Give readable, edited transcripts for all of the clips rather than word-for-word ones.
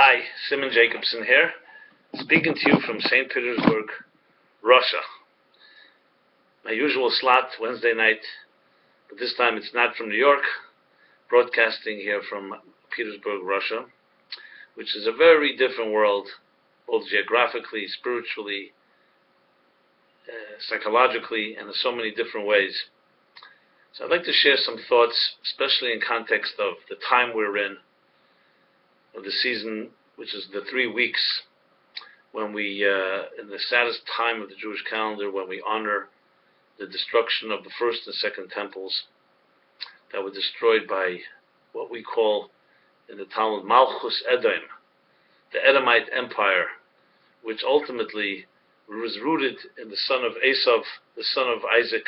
Hi, Simon Jacobson here, speaking to you from St. Petersburg, Russia. My usual slot, Wednesday night, but this time it's not from New York, broadcasting here from Petersburg, Russia, which is a very different world, both geographically, spiritually, psychologically, and in so many different ways. So I'd like to share some thoughts, especially in context of the time we're in, of the season, which is the 3 weeks when we, in the saddest time of the Jewish calendar, when we honor the destruction of the first and second temples that were destroyed by what we call in the Talmud Malchus Edom, the Edomite Empire, which ultimately was rooted in the son of Esav, the son of Isaac,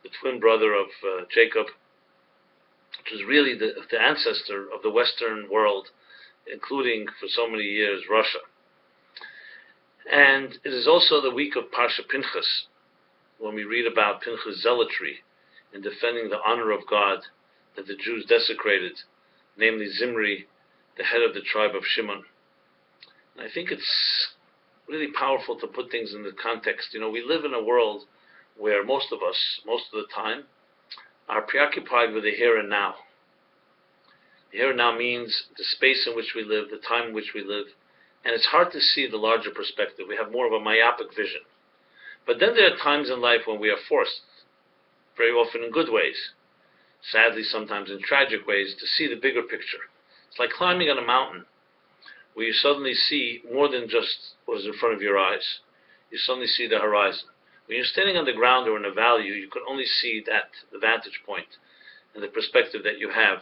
the twin brother of Jacob, which was really the ancestor of the Western world, including, for so many years, Russia. And it is also the week of Parsha Pinchas, when we read about Pinchas' zealotry in defending the honor of God that the Jews desecrated, namely Zimri, the head of the tribe of Shimon. And I think it's really powerful to put things in the context. You know, we live in a world where most of us, most of the time, are preoccupied with the here and now. The here and now means the space in which we live, the time in which we live, and it's hard to see the larger perspective. We have more of a myopic vision. But then there are times in life when we are forced, very often in good ways, sadly sometimes in tragic ways, to see the bigger picture. It's like climbing on a mountain, where you suddenly see more than just what is in front of your eyes. You suddenly see the horizon. When you're standing on the ground or in a valley, you can only see that, the vantage point, and the perspective that you have.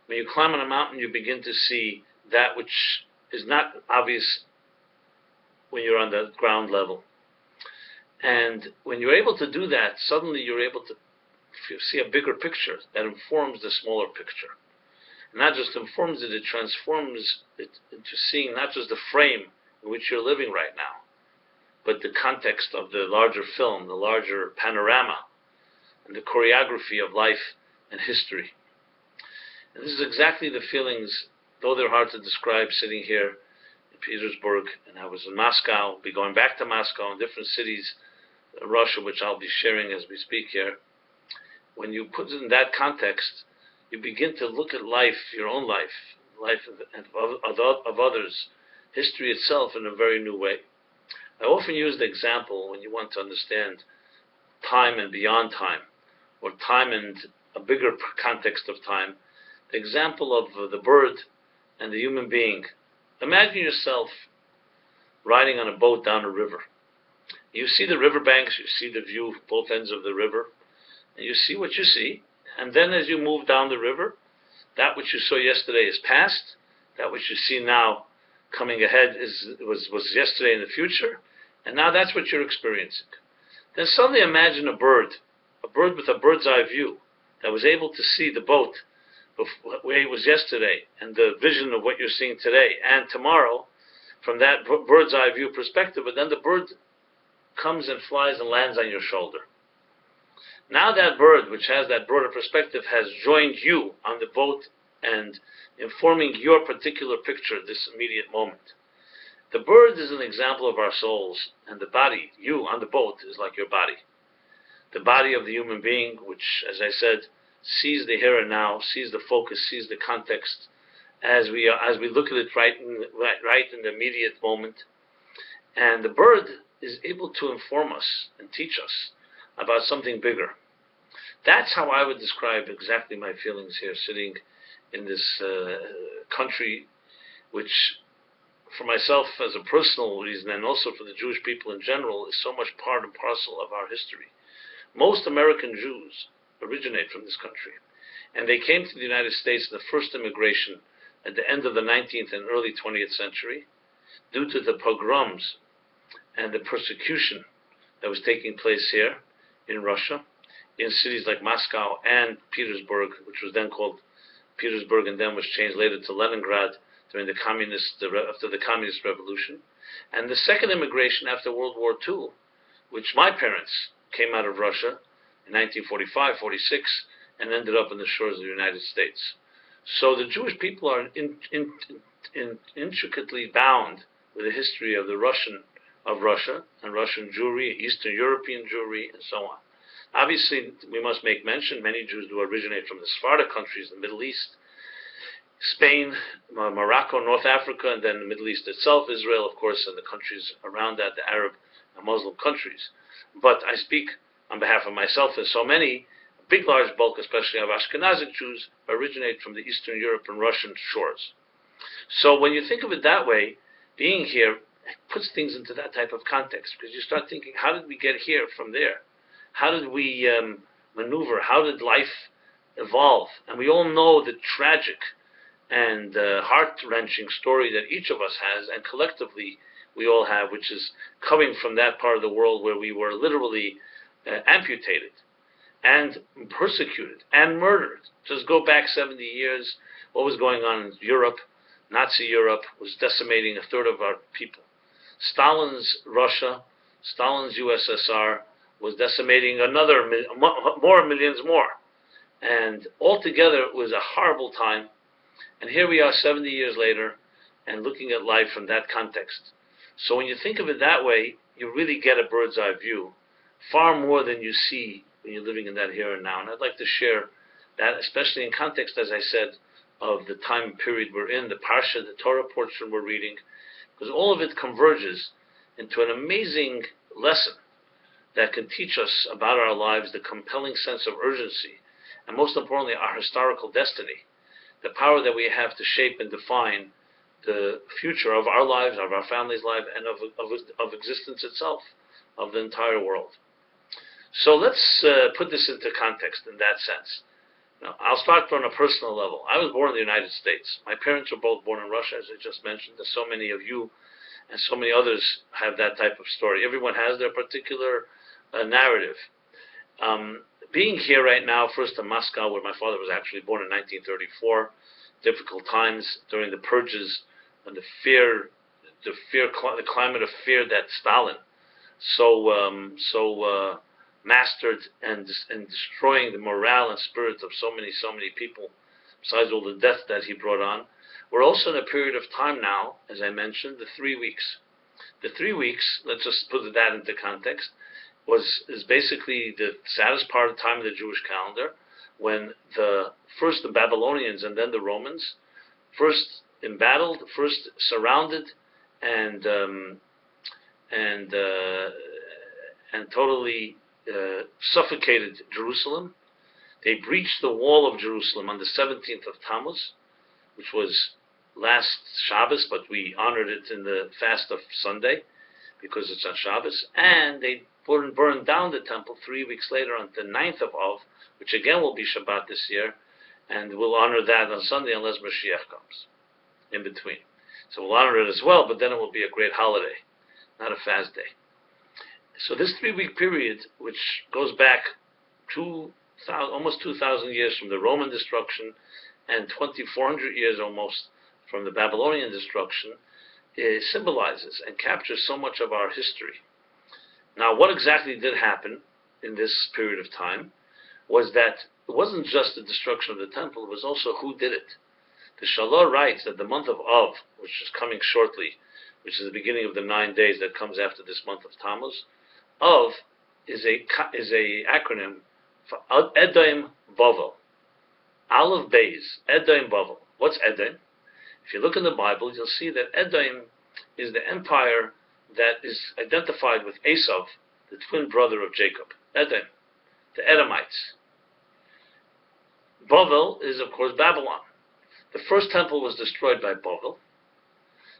When you climb on a mountain, you begin to see that which is not obvious when you're on the ground level. And when you're able to do that, suddenly you're able to see a bigger picture that informs the smaller picture. And not just informs it, it transforms it into seeing not just the frame in which you're living right now, but the context of the larger film, the larger panorama, and the choreography of life and history. And this is exactly the feelings, though they're hard to describe, sitting here in Petersburg, and I was in Moscow, I'll be going back to Moscow in different cities in Russia, which I'll be sharing as we speak here. When you put it in that context, you begin to look at life, your own life, life of others, history itself in a very new way. I often use the example when you want to understand time and beyond time, or time and a bigger context of time, the example of the bird and the human being. Imagine yourself riding on a boat down a river. You see the riverbanks, you see the view, both ends of the river, and you see what you see. And then as you move down the river, that which you saw yesterday is past, that which you see now coming ahead was yesterday in the future, and now that's what you're experiencing. Then suddenly imagine a bird with a bird's eye view that was able to see the boat where it was yesterday and the vision of what you're seeing today and tomorrow from that bird's eye view perspective, but then the bird comes and flies and lands on your shoulder. Now that bird, which has that broader perspective, has joined you on the boat and informing your particular picture this immediate moment. The bird is an example of our souls, and the body, you on the boat, is like your body. The body of the human being, which, as I said, sees the here and now, sees the focus, sees the context, as we look at it right in the immediate moment. And the bird is able to inform us and teach us about something bigger. That's how I would describe exactly my feelings here, sitting in this country, which, for myself as a personal reason, and also for the Jewish people in general, is so much part and parcel of our history. Most American Jews originate from this country, and they came to the United States in the first immigration at the end of the 19th and early 20th century, due to the pogroms and the persecution that was taking place here in Russia, in cities like Moscow and Petersburg, which was then called Petersburg and then was changed later to Leningrad after the Communist Revolution. And the second immigration after World War II, which my parents came out of Russia in 1945, 46, and ended up in the shores of the United States. So the Jewish people are intricately bound with the history of Russia and Russian Jewry, Eastern European Jewry, and so on. Obviously, we must make mention, many Jews do originate from the Sephardic countries, the Middle East, Spain, Morocco, North Africa, and then the Middle East itself, Israel, of course, and the countries around that, the Arab and Muslim countries. But I speak on behalf of myself and so many, a big, large bulk, especially of Ashkenazic Jews, originate from the Eastern Europe and Russian shores. So when you think of it that way, being here puts things into that type of context, because you start thinking, how did we get here from there? How did we maneuver? How did life evolve? And we all know the tragic and heart-wrenching story that each of us has, and collectively we all have, which is coming from that part of the world where we were literally amputated and persecuted and murdered. Just go back 70 years, what was going on in Europe? Nazi Europe was decimating a third of our people. Stalin's Russia, Stalin's USSR was decimating another millions more. And altogether it was a horrible time. And here we are 70 years later and looking at life from that context. So when you think of it that way, you really get a bird's eye view, far more than you see when you're living in that here and now. And I'd like to share that, especially in context, as I said, of the time period we're in, the Parsha, the Torah portion we're reading, because all of it converges into an amazing lesson that can teach us about our lives, the compelling sense of urgency, and most importantly, our historical destiny, the power that we have to shape and define the future of our lives, of our family's life, and of existence itself, of the entire world. So let's put this into context in that sense. Now, I'll start from a personal level. I was born in the United States. My parents were both born in Russia, as I just mentioned. There's so many of you and so many others have that type of story. Everyone has their particular narrative. Being here right now, first in Moscow, where my father was actually born in 1934, difficult times during the purges and the climate of fear that Stalin so mastered and destroying the morale and spirit of so many people, besides all the death that he brought on. We're also in a period of time now, as I mentioned, the 3 weeks. The 3 weeks, let's just put that into context, is basically the saddest part of the time of the Jewish calendar, when first the Babylonians and then the Romans, first embattled, first surrounded, and totally suffocated Jerusalem. They breached the wall of Jerusalem on the 17th of Tammuz, which was last Shabbos, but we honored it in the fast of Sunday because it's on Shabbos. And they burned down the temple 3 weeks later on the 9th of Av, which again will be Shabbat this year, and we'll honor that on Sunday unless Mashiach comes in between. So we'll honor it as well, but then it will be a great holiday, not a fast day. So this 3 week period, which goes back almost 2,000 years from the Roman destruction and 2,400 years almost from the Babylonian destruction, it symbolizes and captures so much of our history. Now, what exactly did happen in this period of time was that it wasn't just the destruction of the temple, it was also who did it. The Shalor writes that the month of Av, which is coming shortly, which is the beginning of the 9 days that comes after this month of Tammuz, Av is a acronym for Edom Bavel. Aleph Beis, Edom Bavel. What's Edom? If you look in the Bible, you'll see that Edom is the empire that is identified with Esau, the twin brother of Jacob. Edom, the Edomites. Bavel is, of course, Babylon. The first temple was destroyed by Bavel.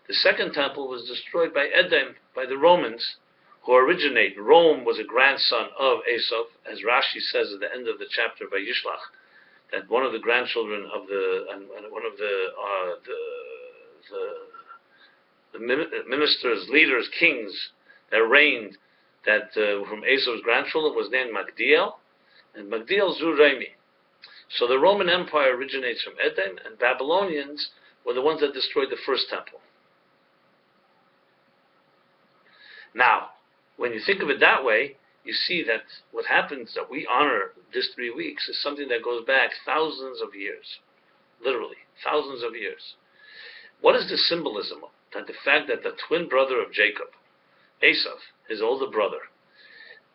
The second temple was destroyed by Edom, by the Romans, who originate. Rome was a grandson of Esau, as Rashi says at the end of the chapter by Yishlach, that one of the grandchildren of one of the ministers, leaders, kings that reigned, that from Esau's grandchildren was named Magdiel, and Magdiel Zuremi. So the Roman Empire originates from Edom, and Babylonians were the ones that destroyed the first temple. Now, when you think of it that way, you see that what happens, that we honor this 3 weeks, is something that goes back thousands of years. Literally, thousands of years. What is the symbolism? That the fact that the twin brother of Jacob, Esav, his older brother,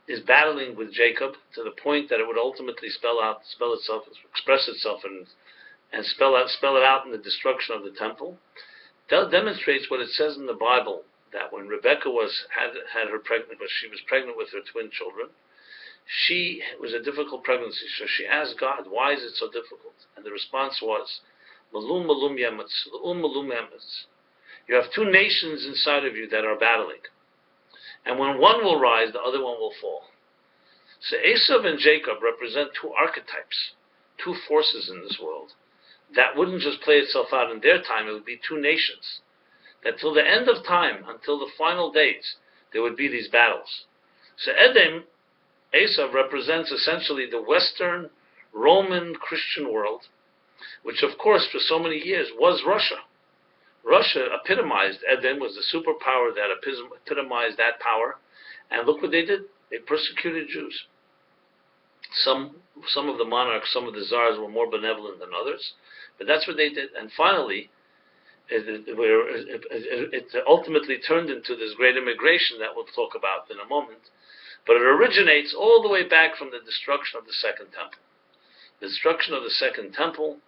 is battling with Jacob to the point that it would ultimately express itself, and spell it out in the destruction of the temple. That demonstrates what it says in the Bible, that when Rebecca had her pregnant, but she was pregnant with her twin children, it was a difficult pregnancy. So she asked God, "Why is it so difficult?" And the response was, "Malum malum yemetz, malum yemetz." You have two nations inside of you that are battling, and when one will rise, the other one will fall. So Esav and Jacob represent two archetypes, two forces in this world. That wouldn't just play itself out in their time, it would be two nations. That till the end of time, until the final days, there would be these battles. So Edom, Esav, represents essentially the Western Roman Christian world, which of course for so many years was Russia. Russia epitomized, Edom was the superpower that epitomized that power, and look what they did. They persecuted Jews. Some of the monarchs, some of the czars were more benevolent than others, but that's what they did. And finally, it ultimately turned into this great immigration that we'll talk about in a moment. But it originates all the way back from the destruction of the Second Temple. The destruction of the Second Temple,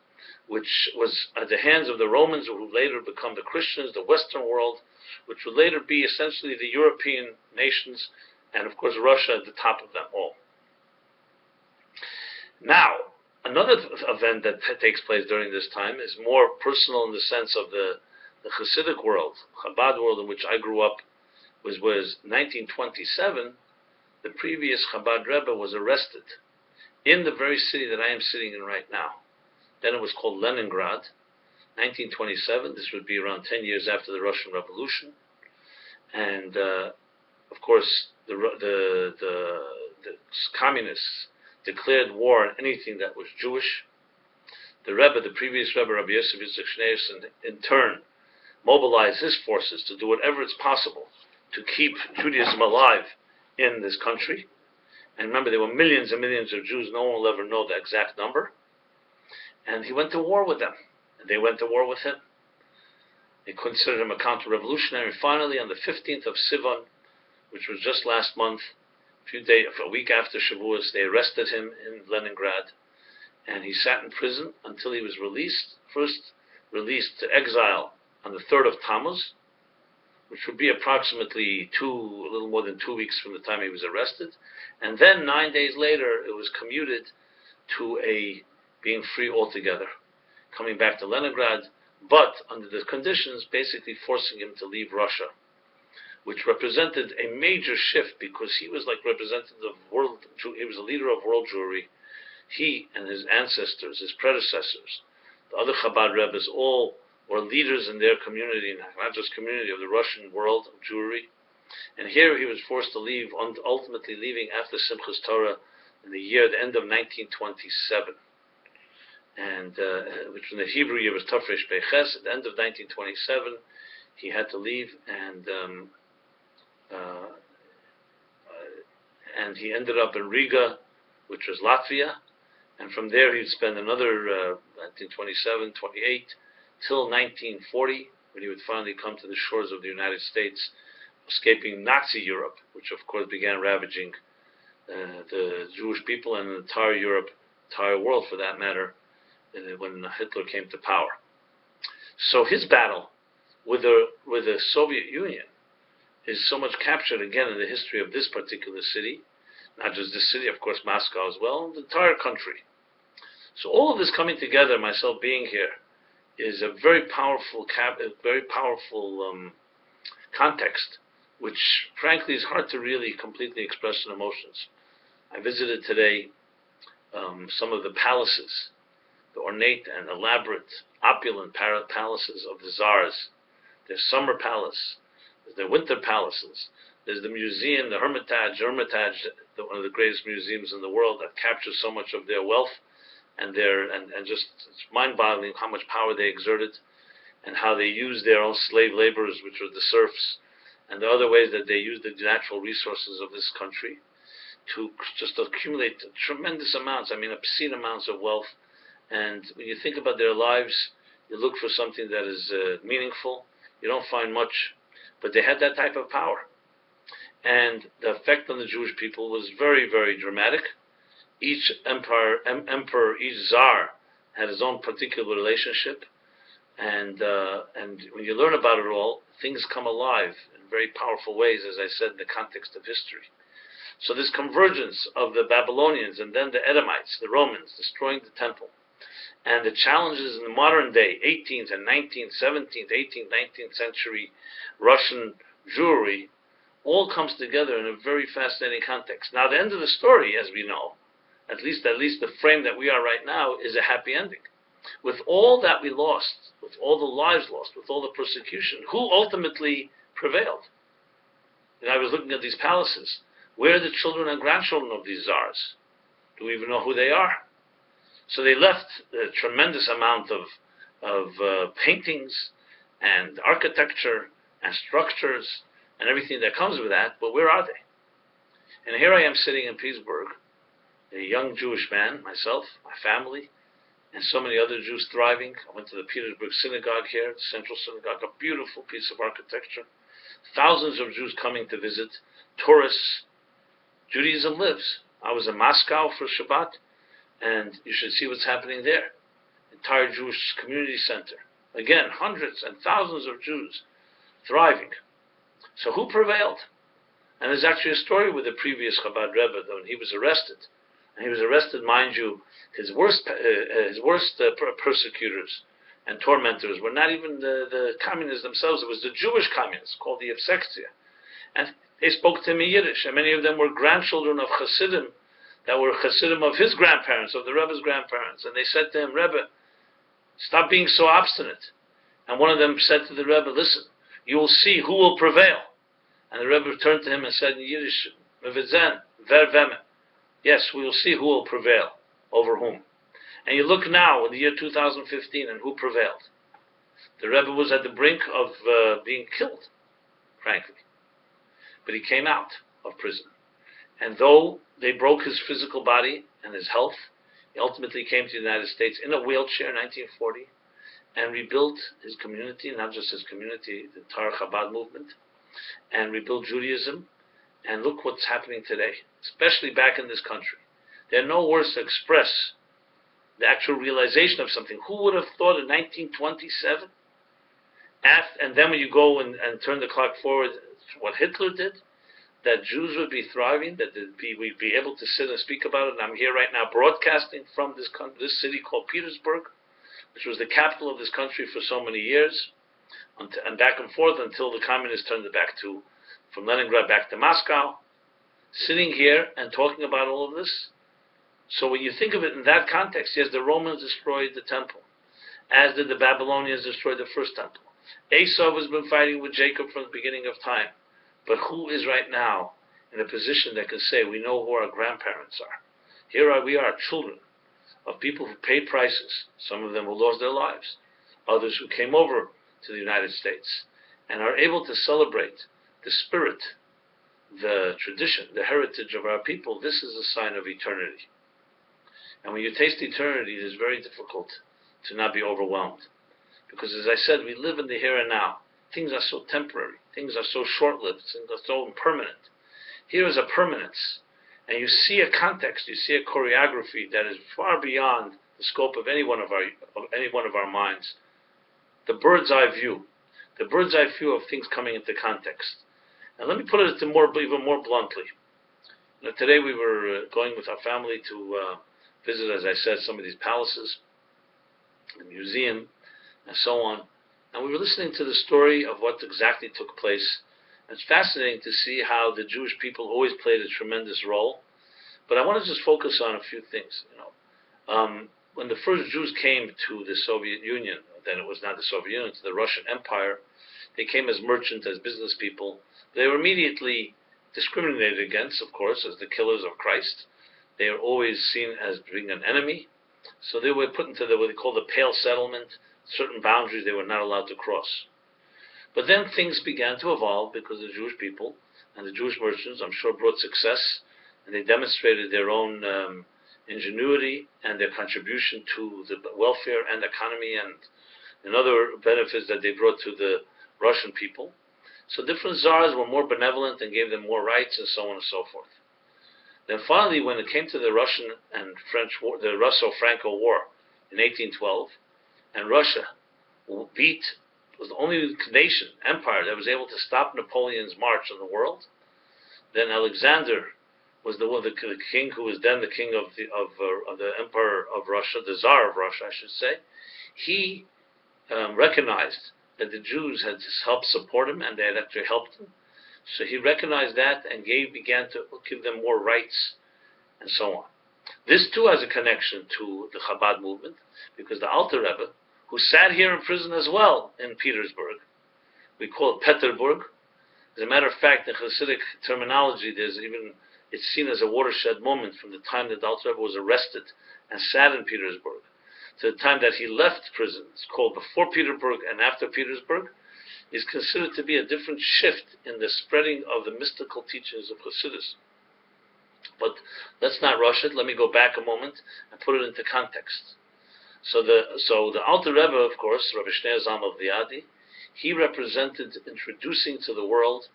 which was at the hands of the Romans, who would later become the Christians, the Western world, which would later be essentially the European nations, and of course Russia at the top of them all. Now, another event that takes place during this time is more personal in the sense of the Hasidic world, Chabad world, in which I grew up, was 1927. The previous Chabad Rebbe was arrested in the very city that I am sitting in right now. Then it was called Leningrad. 1927, this would be around 10 years after the Russian Revolution. And, of course, the communists declared war on anything that was Jewish. The Rebbe, the previous Rebbe, Rabbi Yosef Yitzchak Schneerson, in turn, mobilized his forces to do whatever is possible to keep Judaism alive in this country. And remember, there were millions and millions of Jews. No one will ever know the exact number. And he went to war with them. And they went to war with him. They considered him a counter-revolutionary. Finally, on the 15th of Sivan, which was just last month, a week after Shavuos, they arrested him in Leningrad. And he sat in prison until he was released. First released to exile on the 3rd of Tammuz, which would be approximately a little more than 2 weeks from the time he was arrested. And then 9 days later, it was commuted to being free altogether, coming back to Leningrad, but under the conditions basically forcing him to leave Russia, which represented a major shift because he was like representative of world. He was a leader of world Jewry. He and his ancestors, his predecessors, the other Chabad Rebbes, all were leaders in their community, not just community of the Russian world of Jewry. And here he was forced to leave, ultimately leaving after Simchas Torah in the end of 1927. And which in the Hebrew year was Tafresh Beches. At the end of 1927, he had to leave, and he ended up in Riga, which was Latvia, and from there he'd spend another 1927, 28, till 1940, when he would finally come to the shores of the United States, escaping Nazi Europe, which of course began ravaging the Jewish people and the entire Europe, entire world for that matter, when Hitler came to power. So his battle with the Soviet Union is so much captured again in the history of this particular city, not just this city, of course Moscow as well, the entire country. So all of this coming together, myself being here, is a very powerful context, which frankly is hard to really completely express in emotions. I visited today some of the palaces, the ornate and elaborate, opulent palaces of the czars. Their summer palace, their winter palaces. There's the museum, the Hermitage, one of the greatest museums in the world that captures so much of their wealth, and just it's mind-boggling how much power they exerted, and how they used their own slave laborers, which were the serfs, and the other ways that they used the natural resources of this country to just accumulate tremendous amounts, obscene amounts of wealth. And when you think about their lives, You look for something that is meaningful. You don't find much. But they had that type of power. And the effect on the Jewish people was very, very dramatic. Each emperor, each czar had his own particular relationship. And when you learn about it all, things come alive in very powerful ways, as I said, in the context of history. So this convergence of the Babylonians and then the Edomites, the Romans, destroying the temple, and the challenges in the modern day, 18th and 19th, 17th, 18th, 19th century Russian Jewry, all comes together in a very fascinating context. Now, the end of the story, as we know, at least the frame that we are right now, is a happy ending. With all that we lost, with all the lives lost, with all the persecution, who ultimately prevailed? And I was looking at these palaces. Where are the children and grandchildren of these czars? Do we even know who they are? So they left a tremendous amount of paintings and architecture and structures and everything that comes with that, but where are they? And here I am sitting in Pittsburgh, a young Jewish man, myself, my family, and so many other Jews thriving. I went to the Petersburg synagogue here, the Central Synagogue, a beautiful piece of architecture. Thousands of Jews coming to visit, tourists. Judaism lives. I was in Moscow for Shabbat, and you should see what's happening there. Entire Jewish community center. Again, hundreds and thousands of Jews thriving. So who prevailed? And there's actually a story with the previous Chabad Rebbe, when he was arrested. And he was arrested, mind you, his worst persecutors and tormentors were not even the communists themselves. It was the Jewish communists, called the Yevsektia. And they spoke to him in Yiddish, and many of them were grandchildren of Hasidim, that were Hasidim of his grandparents, of the Rebbe's grandparents. And they said to him, Rebbe, stop being so obstinate. And one of them said to the Rebbe, listen, you will see who will prevail. And the Rebbe turned to him and said in Yiddish, Mevidzen, ver veme. Yes, we will see who will prevail, over whom. And you look now, in the year 2015, and who prevailed. The Rebbe was at the brink of being killed, frankly. But he came out of prison. And though they broke his physical body and his health, he ultimately came to the United States in a wheelchair in 1940 and rebuilt his community, not just his community, the entire Chabad movement, and rebuilt Judaism. And look what's happening today, especially back in this country. There are no words to express the actual realization of something. Who would have thought in 1927? And then when you go and turn the clock forward, what Hitler did, that Jews would be thriving, that we'd be able to sit and speak about it. And I'm here right now broadcasting from this city called Petersburg, which was the capital of this country for so many years, and back and forth until the communists turned it back to, from Leningrad back to Moscow, sitting here and talking about all of this. So when you think of it in that context, yes, the Romans destroyed the temple, as did the Babylonians destroy the first temple. Esau has been fighting with Jacob from the beginning of time. But who is right now in a position that can say, we know who our grandparents are? We are children of people who paid prices, some of them who lost their lives, others who came over to the United States, and are able to celebrate the spirit, the tradition, the heritage of our people. This is a sign of eternity. And when you taste eternity, it is very difficult to not be overwhelmed. Because as I said, we live in the here and now. Things are so temporary. Things are so short-lived. Things are so impermanent. Here is a permanence. And you see a context, you see a choreography that is far beyond the scope of any one of our minds. The bird's eye view. The bird's eye view of things coming into context. And let me put it even more bluntly. Today we were going with our family to visit, as I said, some of these palaces, the museum, and so on. And we were listening to the story of what exactly took place. It's fascinating to see how the Jewish people always played a tremendous role. But I want to just focus on a few things. When the first Jews came to the Soviet Union, then it was not the Soviet Union, to the Russian Empire, they came as merchants, as business people. They were immediately discriminated against, of course, as the killers of Christ. They are always seen as being an enemy. So they were put into what they call the Pale Settlement, certain boundaries they were not allowed to cross. But then things began to evolve because the Jewish people and the Jewish merchants, I'm sure, brought success, and they demonstrated their own ingenuity and their contribution to the welfare and economy and and other benefits that they brought to the Russian people. So different czars were more benevolent and gave them more rights and so on and so forth. Then finally, when it came to the Russian and French war, the Russo-Franco War in 1812, and Russia was the only nation, empire, that was able to stop Napoleon's march on the world. Then Alexander was the king who was then the king of the Emperor of Russia, the Tsar of Russia, I should say. He recognized that the Jews had helped support him, and they had actually helped him. So he recognized that and began to give them more rights, and so on. This too has a connection to the Chabad movement, because the Alter Rebbe, who sat here in prison as well in Petersburg, we call it Peterburg. As a matter of fact, in Hasidic terminology, it's seen as a watershed moment from the time that the Alter Rebbe was arrested and sat in Petersburg to the time that he left prison. It's called before Petersburg and after Petersburg. Is considered to be a different shift in the spreading of the mystical teachings of Hasidus. But let's not rush it. Let me go back a moment and put it into context. So the Alter Rebbe, of course, Rabbi Shneur Zalman of Liadi, he represented introducing to the world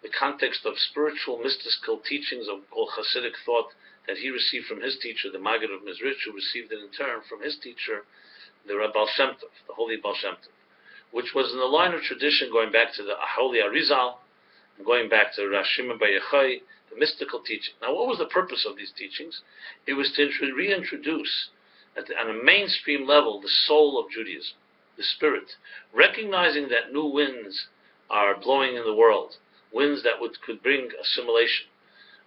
the context of spiritual mystical teachings of called Hasidic thought that he received from his teacher, the Maggid of Mizrich, who received it in turn from his teacher, the Rabbi Baal Shem Tov, the holy Baal Shem Tov, which was in the line of tradition going back to the Holy Arizal, and going back to Rav Shimon Bar Yochai, the mystical teaching. Now, what was the purpose of these teachings? It was to reintroduce, on a mainstream level, the soul of Judaism, the spirit, recognizing that new winds are blowing in the world, winds that could bring assimilation,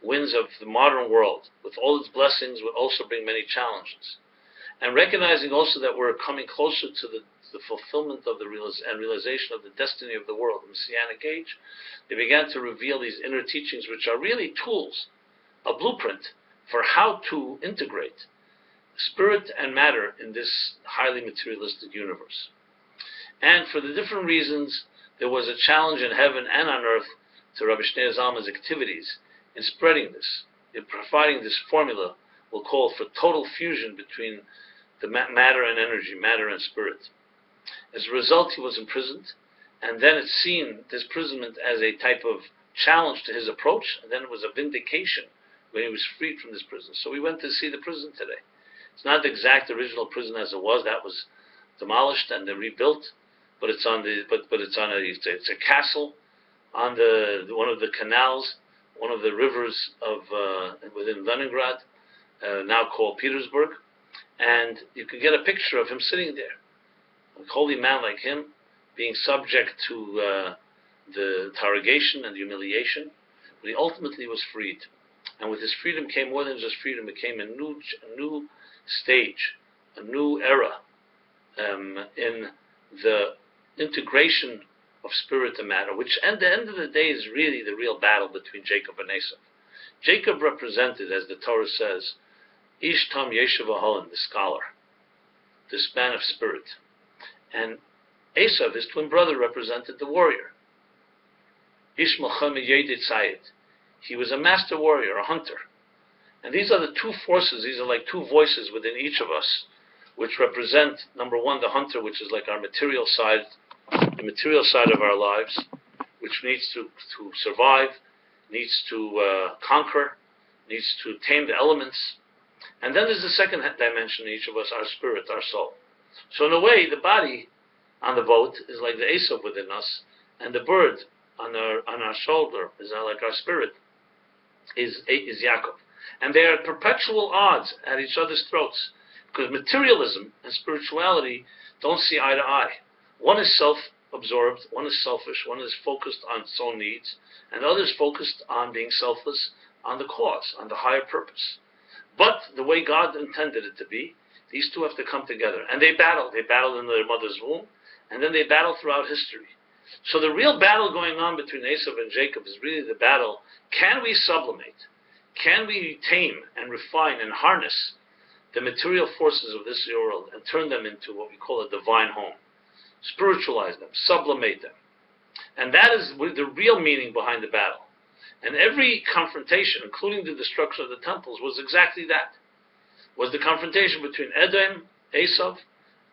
winds of the modern world, with all its blessings, would also bring many challenges. And recognizing also that we're coming closer to the fulfillment of the realization of the destiny of the world, the Messianic age, they began to reveal these inner teachings, which are really tools, a blueprint for how to integrate spirit and matter in this highly materialistic universe. And for the different reasons, there was a challenge in heaven and on earth to Rabbi Shneur Zalman's activities in spreading this, in providing this formula we'll call for total fusion between the matter and energy, matter and spirit. As a result, he was imprisoned, and then it's seen, this imprisonment, as a type of challenge to his approach, and then it was a vindication when he was freed from this prison. So we went to see the prison today. It's not the exact original prison as it was. That was demolished and then rebuilt, but it's a castle on one of the canals, one of the rivers of within Leningrad, now called Petersburg, and you can get a picture of him sitting there, a holy man like him, being subject to the interrogation and humiliation, but he ultimately was freed. And with his freedom came more than just freedom. It came a new stage, a new era in the integration of spirit and matter, which at the end of the day is really the real battle between Jacob and Esau. Jacob represented, as the Torah says, Ish Tam Yeshiv Aholin, the scholar, this man of spirit. And Esau, his twin brother, represented the warrior. Ish Melchama Yedid Sayed. He was a master warrior, a hunter. And these are the two forces, these are like two voices within each of us, which represent, number one, the hunter, which is like our material side, the material side of our lives, which needs to survive, needs to conquer, needs to tame the elements. And then there's the second dimension in each of us, our spirit, our soul. So in a way, the body on the boat is like the Esau within us, and the bird on our shoulder is like our spirit, is Yaakov. And they are at perpetual odds at each other's throats, because materialism and spirituality don't see eye to eye. One is self-absorbed, one is selfish, one is focused on its own needs, and the other is focused on being selfless, on the cause, on the higher purpose. But the way God intended it to be, these two have to come together. And they battle. They battled in their mother's womb, and then they battle throughout history. So the real battle going on between Esau and Jacob is really the battle, can we sublimate? Can we tame and refine and harness the material forces of this world and turn them into what we call a divine home? Spiritualize them, sublimate them. And that is the real meaning behind the battle. And every confrontation, including the destruction of the temples, was exactly that. Was the confrontation between Edom, Esau,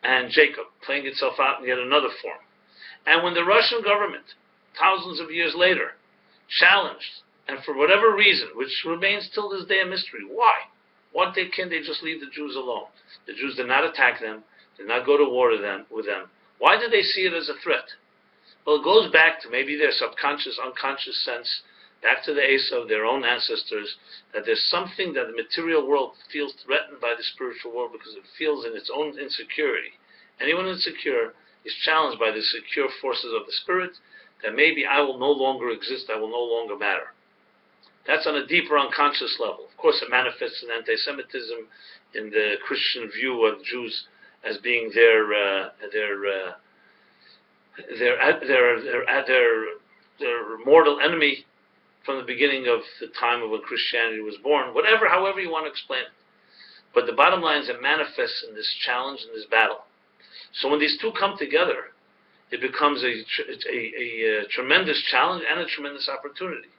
and Jacob, playing itself out in yet another form. And when the Russian government, thousands of years later, challenged, and for whatever reason, which remains till this day a mystery, why? Why can't they just leave the Jews alone? The Jews did not attack them, did not go to war with them. Why did they see it as a threat? Well, it goes back to maybe their subconscious, unconscious sense, back to the Asa of their own ancestors, that there's something that the material world feels threatened by the spiritual world because it feels in its own insecurity. Anyone insecure is challenged by the secure forces of the spirit, that maybe I will no longer exist, I will no longer matter. That's on a deeper unconscious level. Of course, it manifests in anti-Semitism, in the Christian view of Jews as being their mortal enemy from the beginning of the time of when Christianity was born. However you want to explain it. But the bottom line is it manifests in this challenge, in this battle. So when these two come together, it becomes a tremendous challenge and a tremendous opportunity.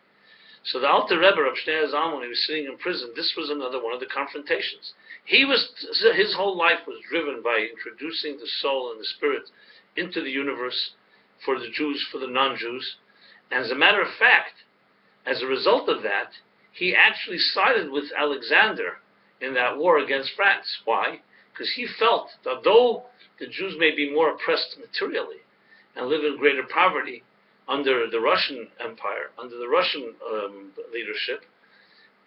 So the Alter Rebbe, Rabbi Shneur Zalman, when he was sitting in prison, this was another one of the confrontations. His whole life was driven by introducing the soul and the spirit into the universe for the Jews, for the non-Jews. And as a matter of fact, as a result of that, he actually sided with Alexander in that war against France. Why? Because he felt that though the Jews may be more oppressed materially and live in greater poverty under the Russian Empire, under the Russian leadership,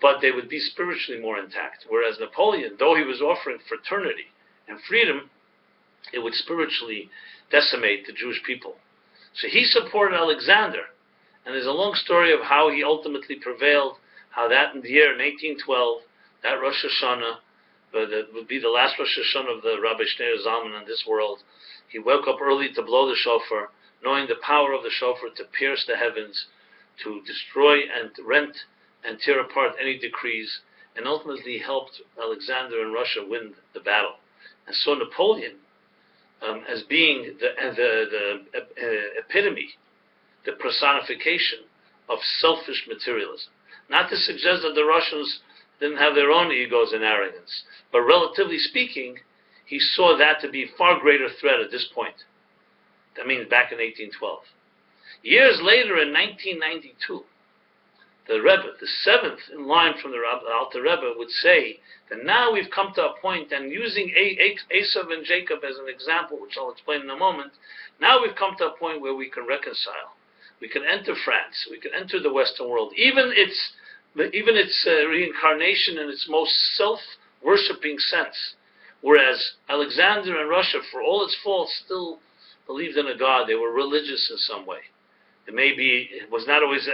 but they would be spiritually more intact. Whereas Napoleon, though he was offering fraternity and freedom, it would spiritually decimate the Jewish people. So he supported Alexander, and there's a long story of how he ultimately prevailed, how that in the year 1812, that Rosh Hashanah, that would be the last Rosh Hashanah of the Rabbi Shneur Zalman in this world, he woke up early to blow the shofar, knowing the power of the shofar to pierce the heavens, to destroy and rent and tear apart any decrees, and ultimately helped Alexander and Russia win the battle. And so Napoleon, as being the epitome, the personification of selfish materialism. Not to suggest that the Russians didn't have their own egos and arrogance, but relatively speaking, he saw that to be a far greater threat at this point. That means back in 1812. Years later, in 1992, the Rebbe, the seventh in line from the Alter Rebbe, would say that now we've come to a point, and using Esav and Jacob as an example, which I'll explain in a moment, now we've come to a point where we can reconcile. We can enter France. We can enter the Western world. Even its reincarnation in its most self-worshipping sense. Whereas Alexander and Russia, for all its faults, still believed in a God. They were religious in some way. It was not always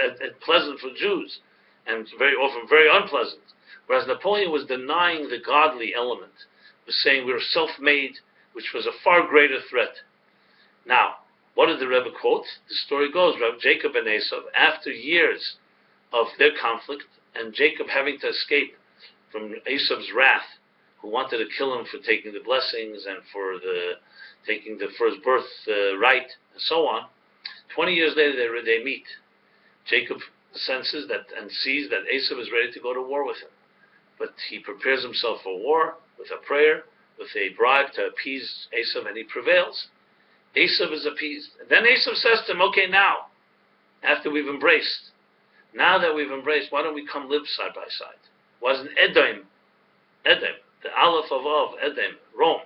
pleasant for Jews, and very often very unpleasant. Whereas Napoleon was denying the godly element, was saying we were self-made, which was a far greater threat. Now, what did the Rebbe quote? The story goes, Jacob and Esav, after years of their conflict, and Jacob having to escape from Esav's wrath, who wanted to kill him for taking the blessings and for taking the first birth right, and so on. 20 years later, they meet. Jacob senses that and sees that Esav is ready to go to war with him. But he prepares himself for war with a prayer, with a bribe to appease Esav, and he prevails. Esav is appeased. And then Esav says to him, okay, now, after we've embraced, now that we've embraced, why don't we come live side by side? Wasn't Edom, the Aleph of Edom, Rome,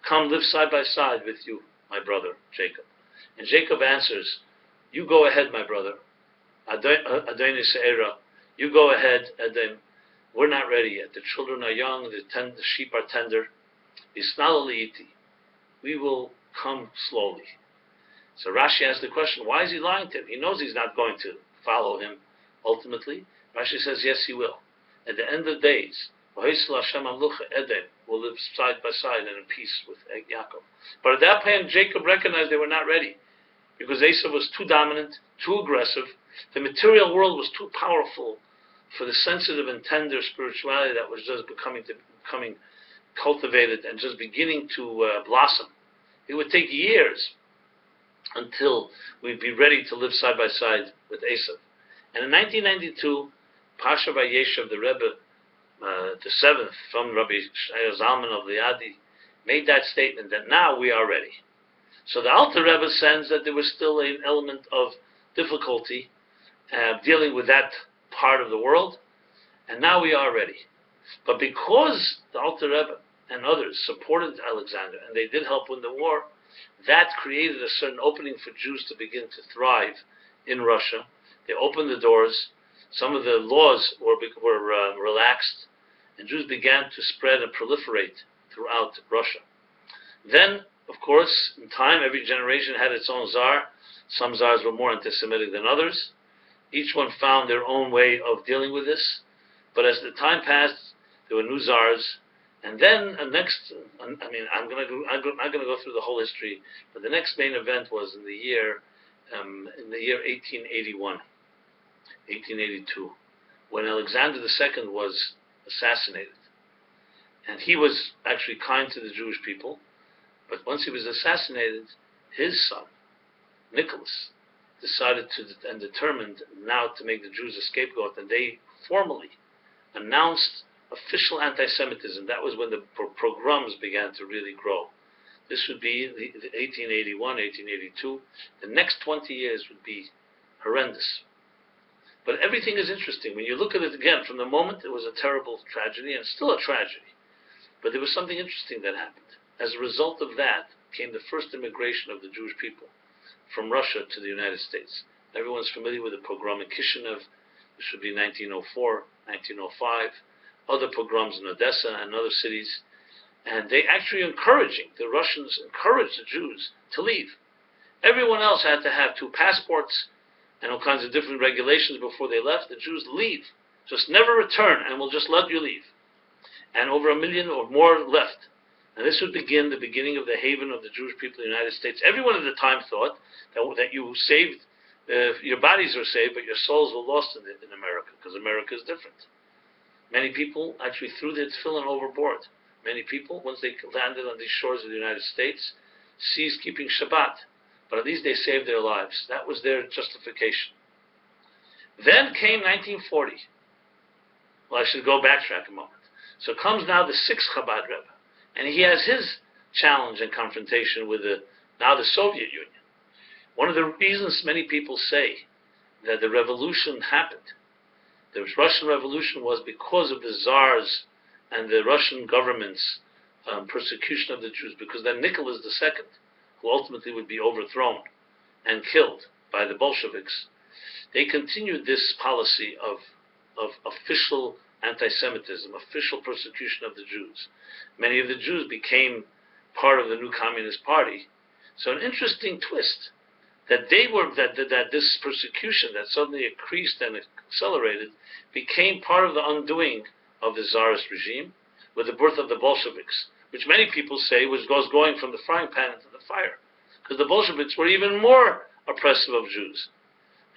come live side by side with you, my brother, Jacob. And Jacob answers, you go ahead, my brother. Adonai Se'era, you go ahead, Edom. We're not ready yet. The children are young, the sheep are tender. We will come slowly. So Rashi asks the question, why is he lying to him? He knows he's not going to follow him ultimately. Rashi says, yes, he will. At the end of days, Hashem Edom will live side by side and in peace with Yaakov. But at that point, Jacob recognized they were not ready, because Esav was too dominant, too aggressive. The material world was too powerful for the sensitive and tender spirituality that was just becoming cultivated and just beginning to blossom. It would take years until we'd be ready to live side by side with Esav. And in 1992, Pasha Vayeshev, the Rebbe, the seventh from Rabbi Shneur Zalman of Liadi, made that statement that now we are ready. So the Alter Rebbe sensed that there was still an element of difficulty dealing with that part of the world, and now we are ready. But because the Alter Rebbe and others supported Alexander, and they did help win the war, that created a certain opening for Jews to begin to thrive in Russia. They opened the doors. Some of the laws were relaxed, and Jews began to spread and proliferate throughout Russia. Then, of course, in time, every generation had its own czar. Some czars were more anti-Semitic than others. Each one found their own way of dealing with this. But as the time passed, there were new czars. And then I'm not going to go through the whole history, but the next main event was in the year 1882, when Alexander II was assassinated. And he was actually kind to the Jewish people, but once he was assassinated, his son, Nicholas, decided and determined now to make the Jews a scapegoat, and they formally announced official anti-Semitism. That was when the pogroms began to really grow. This would be 1881, 1882. The next 20 years would be horrendous. But everything is interesting. When you look at it again, from the moment it was a terrible tragedy, and still a tragedy, but there was something interesting that happened. As a result of that came the first immigration of the Jewish people from Russia to the United States. Everyone's familiar with the pogrom in Kishinev. This would be 1904, 1905. Other pogroms in Odessa and other cities. And the Russians encouraged the Jews to leave. Everyone else had to have 2 passports and all kinds of different regulations before they left. The Jews leave. Just never return, and we'll just let you leave. And over 1 million or more left. And this would begin the beginning of the haven of the Jewish people in the United States. Everyone at the time thought that you saved, your bodies are saved, but your souls were lost in America, because America is different. Many people actually threw their tefillin overboard. Many people, once they landed on these shores of the United States, ceased keeping Shabbat. But at least they saved their lives. That was their justification. Then came 1940. Well, I should go backtrack a moment. So comes now the 6th Chabad Rebbe. And he has his challenge and confrontation with the Soviet Union. One of the reasons many people say that the revolution happened, the Russian Revolution, was because of the Tsars and the Russian government's persecution of the Jews, because then Nicholas II, who ultimately would be overthrown and killed by the Bolsheviks, they continued this policy of official anti-Semitism, official persecution of the Jews. Many of the Jews became part of the new Communist Party. So an interesting twist, that this persecution that suddenly increased and accelerated became part of the undoing of the Tsarist regime with the birth of the Bolsheviks, which many people say was going from the frying pan into the fire, because the Bolsheviks were even more oppressive of Jews.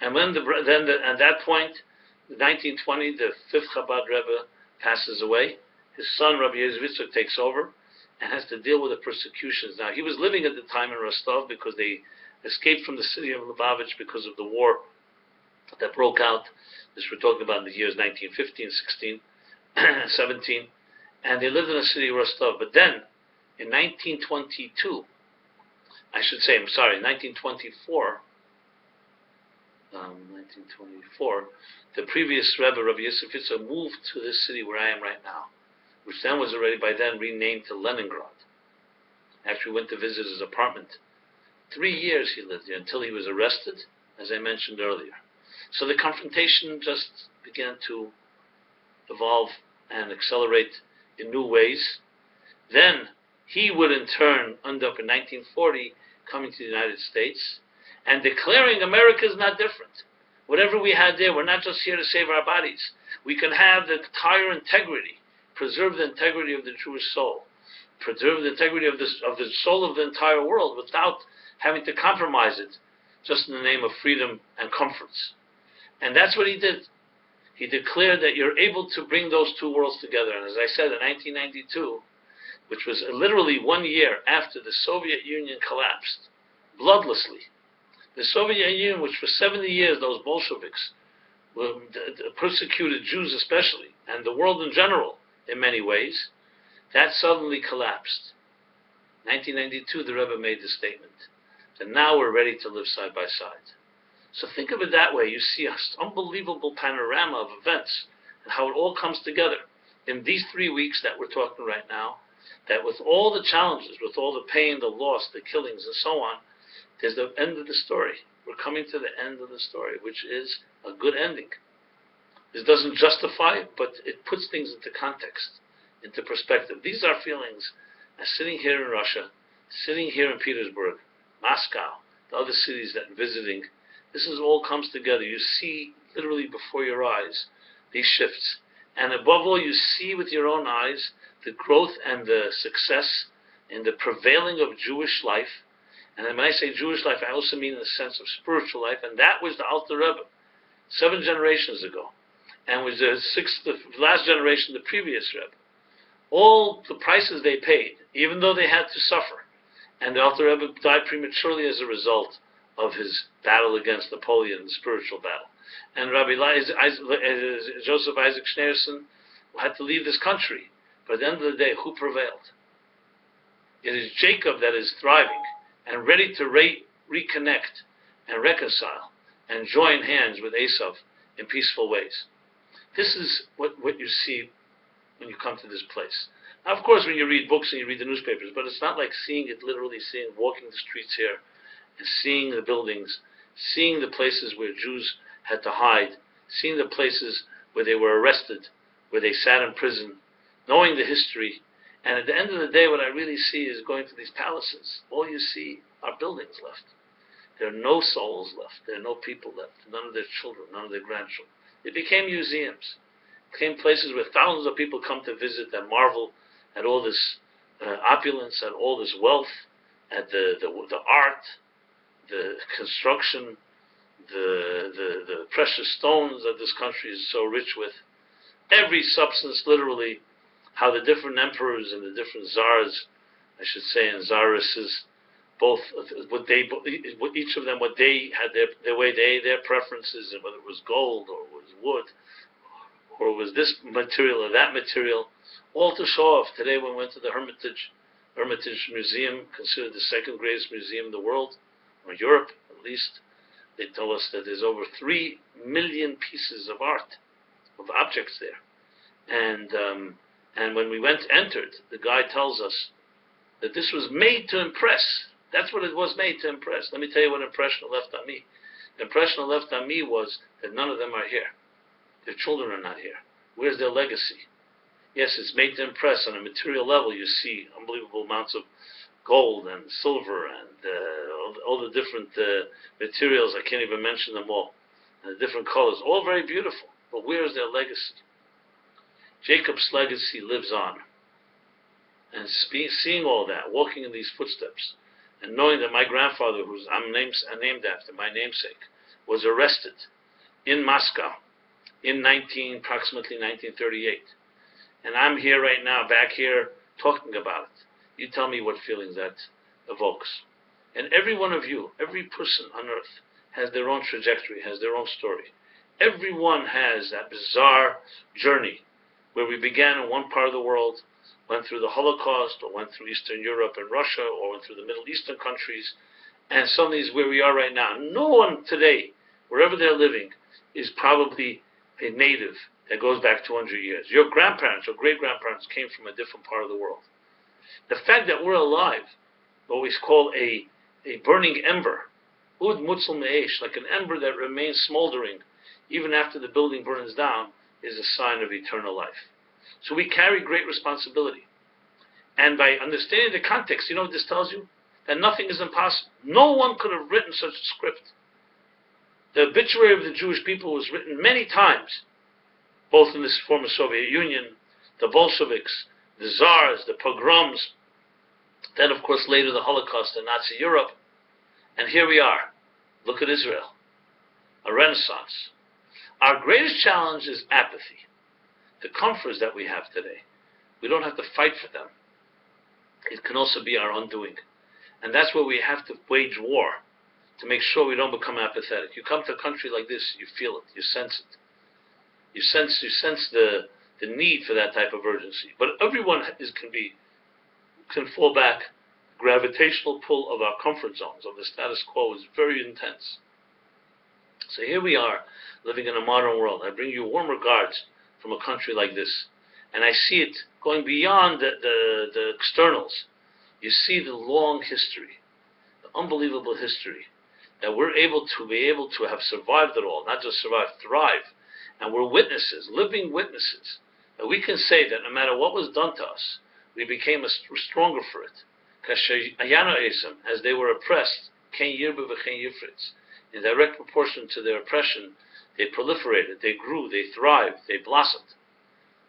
And at that point, in 1920, the 5th Chabad Rebbe passes away. His son, Rabbi Yitzchak, takes over and has to deal with the persecutions. Now, he was living at the time in Rostov because they escaped from the city of Lubavitch because of the war that broke out. This we're talking about in the years 1915, 16, 17. And they lived in the city of Rostov. But then, in 1924, the previous Rebbe, Rabbi Yosef Yitzchak, moved to this city where I am right now, which then was already by then renamed to Leningrad. After we went to visit his apartment, 3 years he lived there until he was arrested, as I mentioned earlier. So the confrontation just began to evolve and accelerate in new ways. Then he would in turn end up in 1940 coming to the United States and declaring America is not different. Whatever we had there, we're not just here to save our bodies. We can have the entire integrity, preserve the integrity of the Jewish soul, preserve the integrity of the soul of the entire world without having to compromise it, just in the name of freedom and comforts. And that's what he did. He declared that you're able to bring those two worlds together. And as I said, in 1992, which was literally 1 year after the Soviet Union collapsed, bloodlessly, the Soviet Union, which for 70 years those Bolsheviks persecuted Jews especially, and the world in general in many ways, that suddenly collapsed. 1992, the Rebbe made the statement that now we're ready to live side by side. So think of it that way. You see an unbelievable panorama of events and how it all comes together in these 3 weeks that we're talking right now, that with all the challenges, with all the pain, the loss, the killings, and so on, there's the end of the story. We're coming to the end of the story, which is a good ending. This doesn't justify it, but it puts things into context, into perspective. These are feelings as sitting here in Russia, sitting here in Petersburg, Moscow, the other cities that I'm visiting. This is all comes together. You see literally before your eyes these shifts. And above all, you see with your own eyes the growth and the success in the prevailing of Jewish life. And when I say Jewish life, I also mean in the sense of spiritual life. And that was the Alter Rebbe 7 generations ago. And was the last generation, the previous Rebbe. All the prices they paid, even though they had to suffer. And the Alter Rebbe died prematurely as a result of his battle against Napoleon, the spiritual battle. And Rabbi Joseph Isaac Schneerson had to leave this country. But at the end of the day, who prevailed? It is Jacob that is thriving and ready to reconnect and reconcile and join hands with Esav in peaceful ways. This is what you see when you come to this place. Now, of course, when you read books and you read the newspapers, but it's not like seeing it literally, walking the streets here and seeing the buildings, seeing the places where Jews had to hide, seeing the places where they were arrested, where they sat in prison, knowing the history. And at the end of the day, what I really see is going to these palaces. All you see are buildings left. There are no souls left. There are no people left. None of their children, none of their grandchildren. It became museums. It became places where thousands of people come to visit and marvel at all this opulence, at all this wealth, at the art, the construction, the precious stones that this country is so rich with. Every substance, literally, how the different emperors and the different czars, I should say, and czaresses, both each of them, what they had their way, their preferences, and whether it was gold or it was wood, or it was this material or that material, all to show off. Today when we went to the Hermitage Museum, considered the second greatest museum in the world, or Europe at least, they told us that there's over 3 million pieces of art, of objects there. And when we entered, the guy tells us that this was made to impress. That's what it was made to impress. Let me tell you what impression it left on me. The impression it left on me was that none of them are here. Their children are not here. Where's their legacy? Yes, it's made to impress on a material level. You see unbelievable amounts of gold and silver and all the different materials. I can't even mention them all. And the different colors. All very beautiful. But where is their legacy? Jacob's legacy lives on. And seeing all that, walking in these footsteps, and knowing that my grandfather, who I'm named after, my namesake, was arrested in Moscow in approximately 1938. And I'm here right now, back here, talking about it. You tell me what feelings that evokes. And every one of you, every person on earth, has their own trajectory, has their own story. Everyone has that bizarre journey where we began in one part of the world, went through the Holocaust, or went through Eastern Europe and Russia, or went through the Middle Eastern countries, and suddenly is where we are right now. No one today, wherever they're living, is probably a native that goes back 200 years. Your grandparents or great-grandparents came from a different part of the world. The fact that we're alive, what we call a burning ember, ud mutzel me'esh, like an ember that remains smoldering even after the building burns down, is a sign of eternal life. So we carry great responsibility. And by understanding the context, you know what this tells you? That nothing is impossible. No one could have written such a script. The obituary of the Jewish people was written many times, both in the former Soviet Union, the Bolsheviks, the Tsars, the pogroms, then of course later the Holocaust in Nazi Europe. And here we are. Look at Israel. A renaissance. Our greatest challenge is apathy. The comforts that we have today, we don't have to fight for them. It can also be our undoing. And that's where we have to wage war to make sure we don't become apathetic. You come to a country like this, you feel it, you sense it. You sense the need for that type of urgency. But everyone can fall back gravitational pull of our comfort zones, of the status quo, is very intense. So here we are, living in a modern world. I bring you warm regards from a country like this, and I see it going beyond the externals. You see the long history, the unbelievable history, that we're able to have survived it all, not just survive, thrive. And we're witnesses, living witnesses, that we can say that no matter what was done to us, we became stronger for it. As they were oppressed, in direct proportion to their oppression, they proliferated, they grew, they thrived, they blossomed.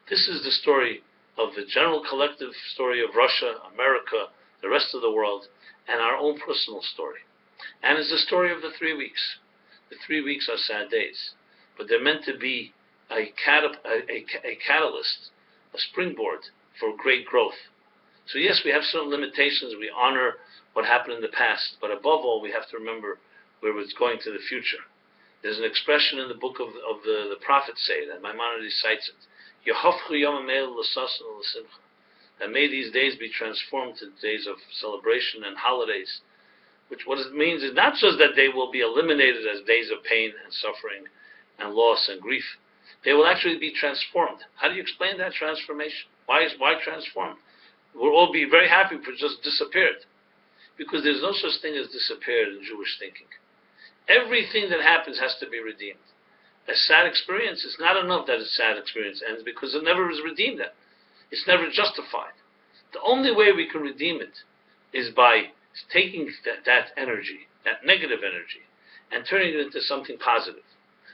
This is the story of the general collective story of Russia, America, the rest of the world, and our own personal story. And it's the story of the 3 weeks. The 3 weeks are sad days, but they're meant to be a catalyst, a springboard for great growth. So yes, we have certain limitations. We honor what happened in the past, but above all, we have to remember where it's going to the future. There's an expression in the book of the prophets say that Maimonides cites it. That may these days be transformed to days of celebration and holidays. Which what it means is not just that they will be eliminated as days of pain and suffering and loss and grief. They will actually be transformed. How do you explain that transformation? Why transformed? We'll all be very happy if it just disappeared. Because there's no such thing as disappeared in Jewish thinking. Everything that happens has to be redeemed. A sad experience, it's not enough that a sad experience ends because it never is redeemed then. It's never justified. The only way we can redeem it is by taking that energy, that negative energy, and turning it into something positive.